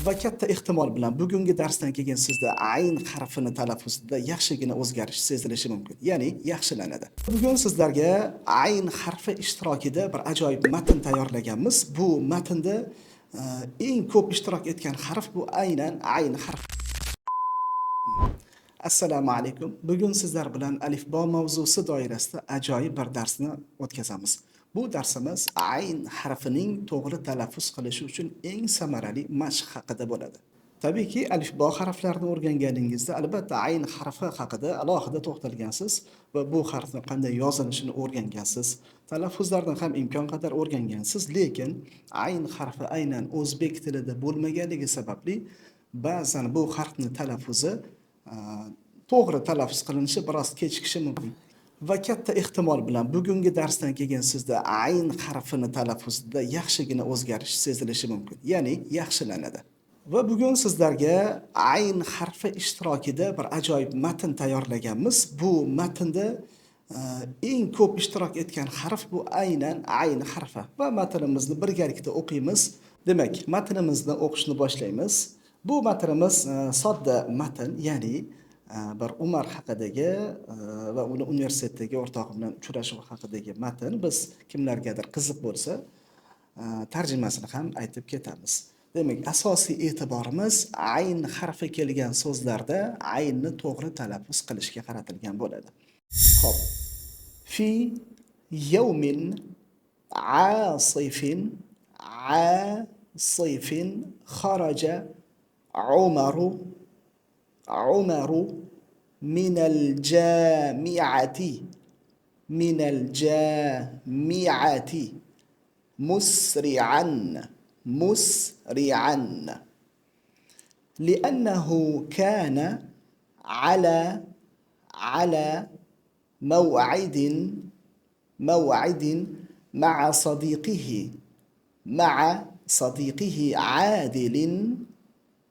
Va katta ehtimol bilan bugungi darsdan keyin sizda ayn harfini talaffuzida yaxshigina o'zgarish sezilishi mumkin. Ya'ni yaxshilanadi. Bugun sizlarga ayn harfi ishtirokida bir ajoyib matn tayyorlaganmiz. Bu matnda eng ko'p ishtirok etgan harf bu aynan ayn harfi. Assalomu alaykum. Bugun sizlar bilan alifbo mavzusi doirasida ajoyib bir darsni o'tkazamiz. Bu darsimiz ayn harfining to'g'ri talaffuz qilishi uchun eng samarali mashq haqida bo'ladi. Tabiiyki alifbo harflarini o'rganganingizda albatta ayn harfi haqida alohida to'xtalgansiz va bu harfning qanday yozilishini o'rgangansiz. Talaffuzlarni ham imkon qadar o'rgangansiz, lekin ayn harfi aynan o'zbek tilida bo'lmaganligi sababli ba'zan bu harfni talaffuzi to'g'ri talaffuz qilinishi biroz kechikishi mumkin. Va katta ehtimol bilan bugungi darsdan keyin sizda ayn harfini talaffuzida yaxshigina o'zgarish sezilishi mumkin. Ya'ni yaxshilanadi. Va bugun sizlarga ayn harfi ishtirokida bir ajoyib matn tayyorlaganmiz. Bu matnda eng ko'p ishtirok etgan harf bu aynan ayn harfi. Va matnimizni birgalikda o'qiymiz. Demak, matnimizni o'qishni boshlaymiz. Bu matnimiz sodda matn, ya'ni bir Umar haqidagi va uni universitetdagi o'rtog'i bilan uchrashuv haqidagi matn. Biz kimlargadir qiziq bo'lsa, tarjimasini ham aytib ketamiz. Demak, asosiy e'tiborimiz ayn harfi kelgan so'zlarda aynni to'g'ri talaffuz qilishga qaratilgan bo'ladi. Xo'p. Fi yawmin asifin kharaja Umaru min al-jami'ati مسرعا لأنه كان على موعد مع صديقه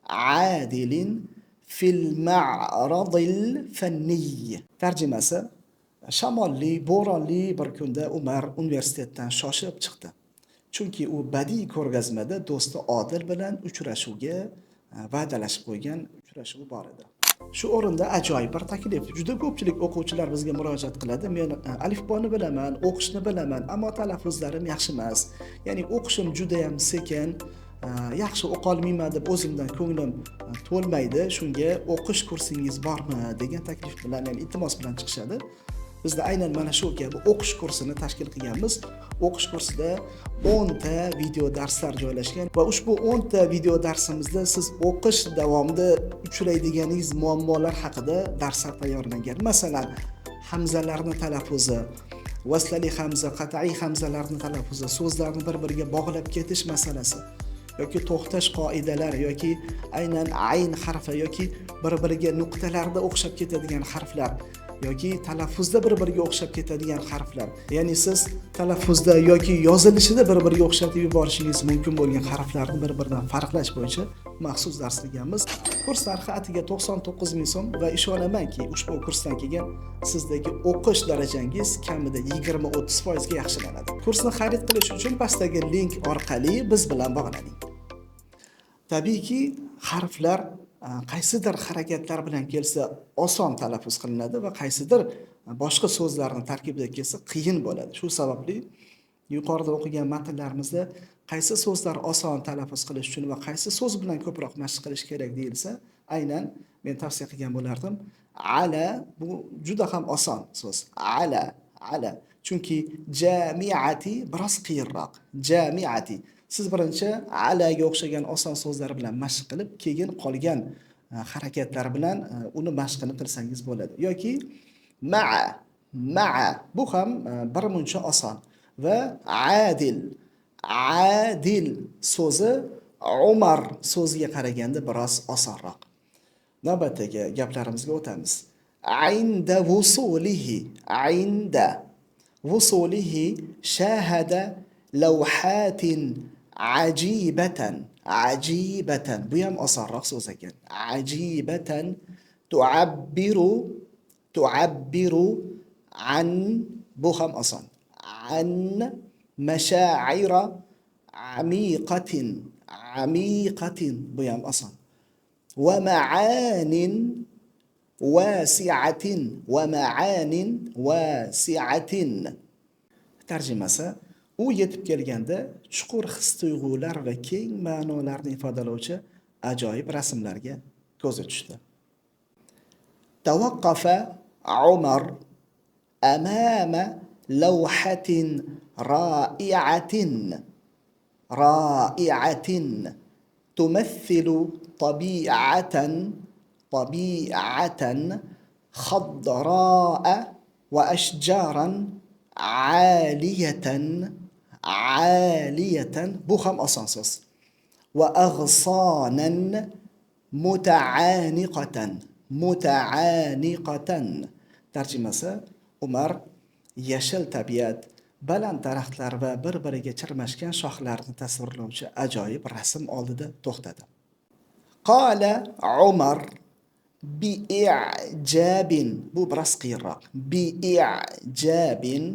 عادل في المعرض الفني. ترجمة: shamolli, bo'ronli bir kunda Umar universitetdan shoshib chiqdi. Chunki u badiiy ko'rgazmada do'sti Odil bilan uchrashuvga va'dalashib qo'ygan uchrashuv bor edi. Shu o'rinda ajoyib bir taklif. Juda ko'pchilik o'quvchilar bizga murojaat qiladi. Men alifboni bilaman, o'qishni bilaman, ammo talaffuzlarim yaxshi emas. Ya'ni o'qishim juda ham sekin, yaxshi o'qa olmayman deb o'zimdan ko'nglim to'lmaydi. Shunga o'qish kursingiz bormi degan taklif bilan, ya'ni iltimos bilan chiqishadi. Bizda aynan mana shu kabi o'qish kursini tashkil qilganmiz. O'qish kursida 10 ta video darslar joylashgan va ushbu 10 ta video darsimizda siz o'qish davomida uchraydiganingiz muammolar haqida darslar tayyorlangan. Masalan, hamzalarni talaffuzi, vaslali hamza, qat'iy hamzalarni talaffuzi, so'zlarni bir-biriga bog'lab ketish masalasi yoki to'xtash qoidalari yoki aynan ayn harfi yoki bir-biriga nuqtalarda o'xshab ketadigan harflar yoki talaffuzda bir-biriga o'xshab ketadigan harflar. Ya'ni siz talaffuzda yoki yozilishida bir-biriga o'xshatib yuborishingiz mumkin bo'lgan harflarni bir-biridan farqlash bo'yicha maxsus dars qilganmiz. Kurs narxi atiga 99 ming so'm va ishonamanki, ushbu kursdan keyin sizdagi o'qish darajangiz kamida 20-30% ga yaxshilanadi. Kursni xarid qilish uchun pastdagi link orqali biz bilan bog'laning. Tabiiyki, harflar qaysidir harakatlar bilan kelsa oson talaffuz qilinadi va qaysidir boshqa so'zlarning tarkibida kelsa qiyin bo'ladi. Shu sababli yuqorida o'qigan matnlarimizda qaysi so'zlar oson talaffuz qilish uchun va qaysi so'z bilan ko'proq mashq qilish kerak deyilsa, aynan men tavsiya qilgan bo'lardim. Ala bu juda ham oson so'z. Ala. Chunki jami'ati biroz qiyinroq. Jami'ati. Siz birinchi alaga o'xshagan oson so'zlar bilan mashq qilib, keyin qolgan harakatlar bilan uni mashqini qilsangiz bo'ladi. Yoki ma'a bu ham birmuncha oson va adil so'zi Umar so'ziga qaraganda biroz osonroq. Navbatdagi gaplarimizga o'tamiz. Inda wusulihi shahada lawhatin ajibatan. Bu ham osonroq so'z ekan. Ajibatan tu'abbiru an, bu ham oson. An mashaa'ira amiqatin. amiqatin, bu ham oson. Va ma'anin wasi'atin, va ma'anin wasi'atin. Tarjimasi: u yetib kelganda chuqur his-tuyg'ular va keng ma'nolarni ifodalovchi ajoyib rasmlarga ko'zi tushdi. Tawaqqafa Umar amama lawhatin ra'i'atin ra'i'atin tumathilu tabi'atan khadra'a wa ashjaran عالية bu ham oson so'z. Va aghsanan muta'aniqatan. Tarjimasi: Umar yashil tabiat, baland daraxtlar va bir-biriga chirmashgan shoxlarni tasvirlovchi ajoyib rasm oldida to'xtadi. Qala Umar bi'ijabin, bu biroz qiyinroq. Bi'ijabin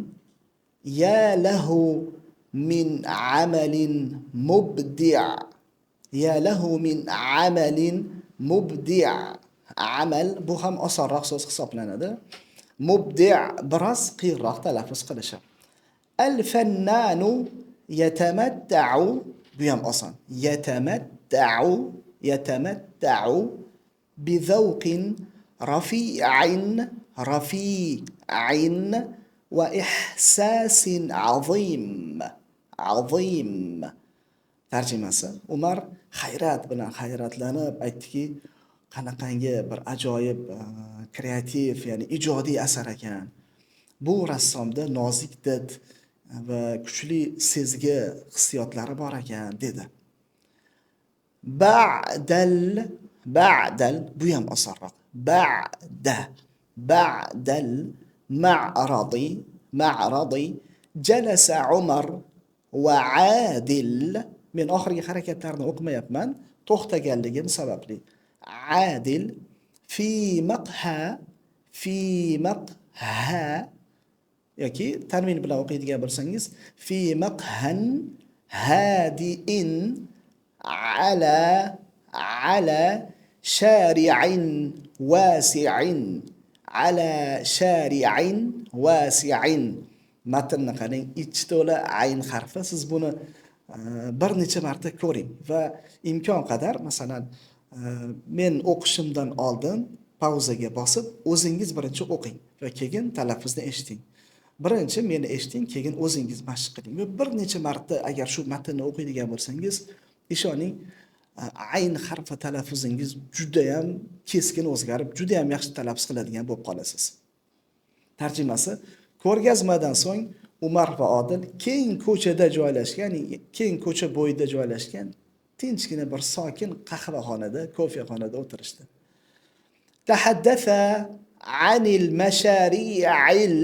يا له من عمل مبدع يا له من عمل مبدع amal bu ham osonroq so'z hisoblanadi. Mubdi' biroz qiyinroq talaffuz qilishi. Al-fannanu yatamatta'u, bu ham oson. Yatamatta'u bi zawqin rafi'in va ihsasin azim. Tarjimasi: Umar hayrat bilan hayratlanib aytdiki, qanaqangi bir ajoyib kreativ, ya'ni ijodiy asar ekan. Bu rassomda nozik did va kuchli sezgi hissiyotlari bor ekan dedi. Ba'dal bu ham osonroq. Ba'dal ma'radi jalasa Umar va Adil. Men oxirgi harakatlarni o'qimayapman, to'xtaganligim sababli. Adil fi maqha yoki tanvin bilan o'qiydigan bo'lsangiz, fi maqhan hadiin ala shari'in wasi'in. Matnni qarang, ichi to'la ayn harfi. Siz buni bir necha marta ko'ring va imkon qadar, masalan, men o'qishimdan oldin pauzaga bosib, o'zingiz birinchi o'qing va keyin talaffuzni eshiting. Birinchi meni eshiting, keyin o'zingiz mashq qiling. Va bir necha marta agar shu matnni o'qiydigan bo'lsangiz, ishoning, ayn harfi talaffuzingiz juda ham keskin o'zgarib, juda ham yaxshi talaffuz qiladigan bo'lib qolasiz. Tarjimasi: ko'rgazmadan so'ng Umar va Odil keng ko'chada joylashgan, keng ko'cha bo'yida joylashgan tinchgina bir sokin qahvaxonada, kofexonada o'tirishdi. Tahaddatha anil mashari'il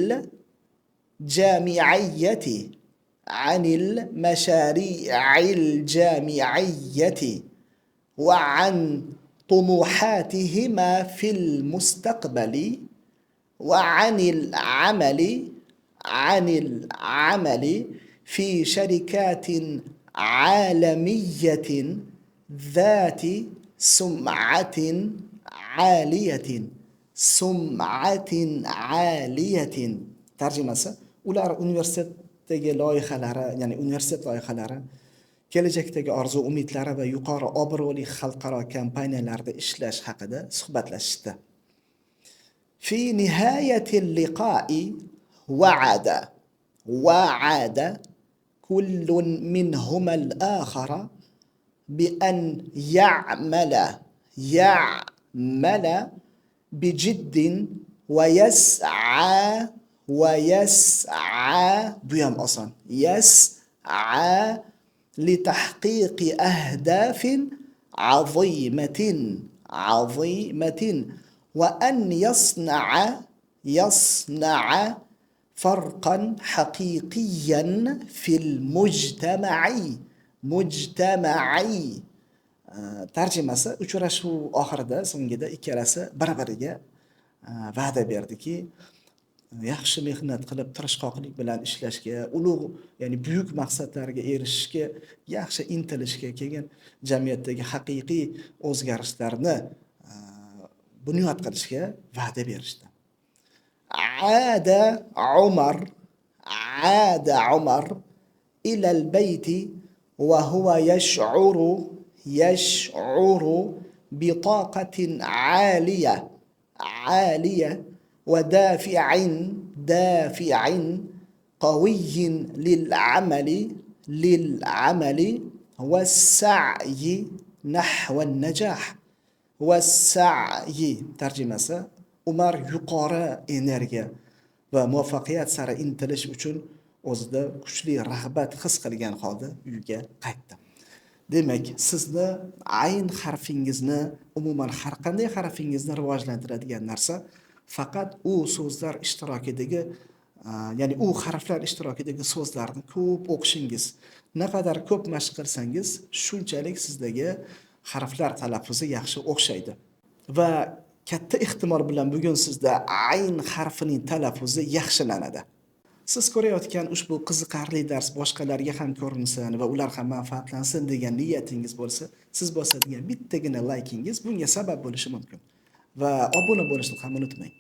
jami'iyyati wa an طموحاتهما في المستقبل وعن العمل في شركات عالمية ذات سمعة عالية. Tarjimasi: ular universitetdagi loyihalari, ya'ni universitet loyihalari, kelajakdagi orzu umidlari va yuqori obro'li xalqaro kompaniyalarda ishlash haqida suhbatlashishdi. Fi nihayatil liqa'i wa'ada kullun minhuma al-akhara bi an ya'mala bijiddin wa yas'a bu ham oson. Yas'a لتحقيق أهداف عظيمة وأن يصنع فرقا حقيقيا في المجتمع. Tarjimasi: uchrashuv oxirida, so'ngida ikkalasi bir-biriga va'da berdiki, yaxshi mehnat qilib tirishqoqlik bilan ishlashga, ulug' ya'ni buyuk maqsadlarga erishishga, yaxshi intilishga, keyin jamiyatdagi haqiqiy o'zgarishlarni bunyod qilishga va'da berishdi. عاد عمر عاد عمر إلى البيت وهو يشعر بطاقة عالية ودافع قوي للعمل والسعي نحو النجاح. والسعي tarjimasi Umar yuqori energiya va muvaffaqiyat sari intilish uchun o'zida kuchli rag'bat his qilgan holda uyiga qaytdi. Demak, sizni ayn harfingizni, umuman har qanday harfingizni rivojlantiradigan narsa faqat u so'zlar ishtirokidagi, ya'ni u harflar ishtirokidagi so'zlarni ko'p o'qishingiz. Naqadar ko'p mashq qilsangiz, shunchalik sizdagi harflar talaffuzi yaxshi o'xshaydi. Va katta ehtimol bilan bugun sizda ayn harfining talaffuzi yaxshilanadi. Siz ko'rayotgan ushbu qiziqarli dars boshqalarga ham ko'rinsin va ular ham manfaatlansin degan niyatingiz bo'lsa, siz bosadigan bittagina laykingiz bunga sabab bo'lishi mumkin. Va obuna bo'lishni ham unutmang.